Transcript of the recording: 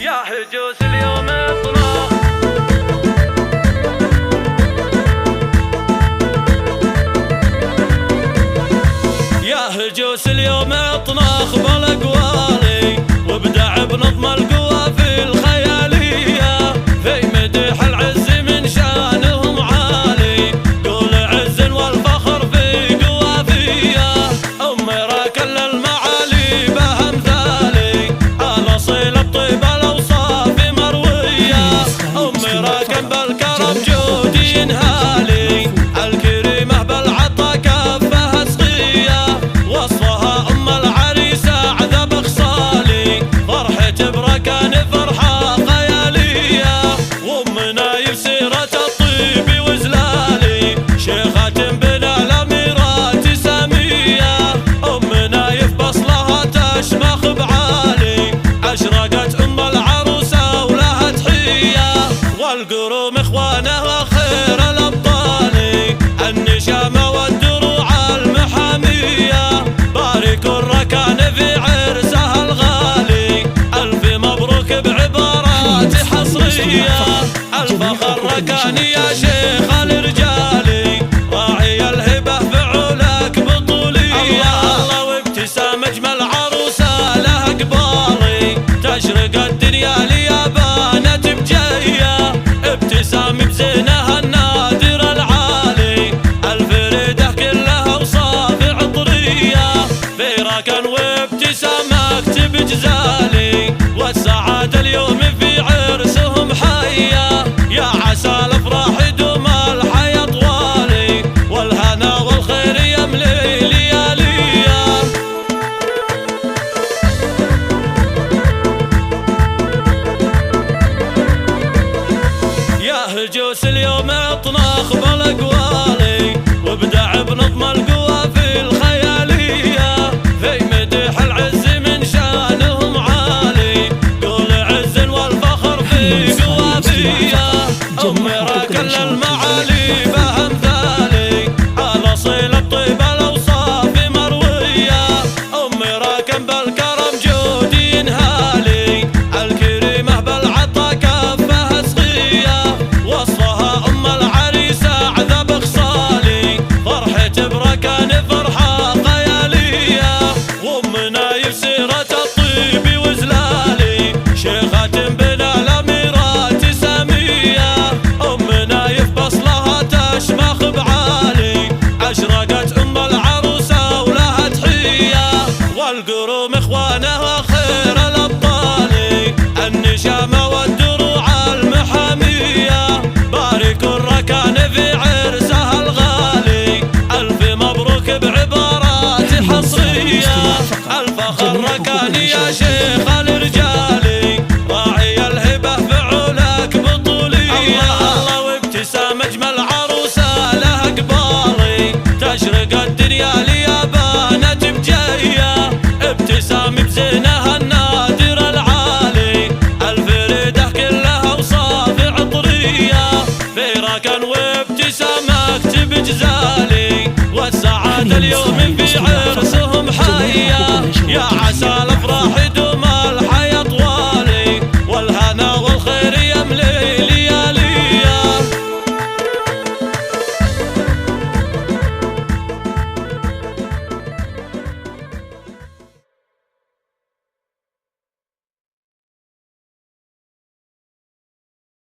يا هجوس اليوم اطلع يا هجوس اليوم اطناخ بالاقوالي وابدع بنظم القوى في الخياليه في مدح العز من شانهم عالي قول عز والفخر في قوافيه امي راكن للمعالي بامثالي على صيل الطيب الاوصاف مرويه امي راكن بالكرم جودي ينهالي الكريمه بالعطا كفها سقيه وصفها ام العريسه عذب خصالي فرحة بركان فرحه خياليه وامنا يسيره الطيب وزلالي شيخه بنا الاميرات ساميه امنا يفبصلها تشمخ بعالي اشرقت ام العروسه ولها تحيه والقروم اخوانها خير الابطال النشامه والدروع المحاميه باركوا الركان في عرسها الغالي الف مبروك بعبارات حصريه الفخر ركاني يا شيخ الرجالي راعي الهبه فعولك بطوليه الله وابتسام اجمل عروسه لها قبالي تشرق الدنيا ليابانه بجيه ابتسام بزينها النادر العالي الفريده كلها اوصاف عطريه في ركن وابتسامك بجزالي والسعاده اليوم في عرسهم حيه يا عسى الافراح يدوم الحياه طوالي والهنا والخير يملي لياليه يا هجوس اليوم اطناخ بالاقوالي وابدع بنظم القوى في الخياليه في مدح العز من شانهم عالي قول عز والفخر في قوافيه امي راكن للمعالي بامثالي على صيل الطيب الاوصاف مرويه امي راكن بالكرم جودي ينهالي الكريمه بالعطا كفها سقيه وصفها ام العريسه عذب خصالي فرحة بركان فرحه خياليه وامنا يسيره الطيب وزلالي شيخه بنا الاميرات ساميه امنا يفبصلها تشمخ بعالي اشرقت ام العروسه ولها تحيه والقروم اخوانها خير الابطال النشامه والدروع المحاميه باركوا الركان في عرسها الغالي الف مبروك بعبارات حصريه الفخر ركاني يا شيخ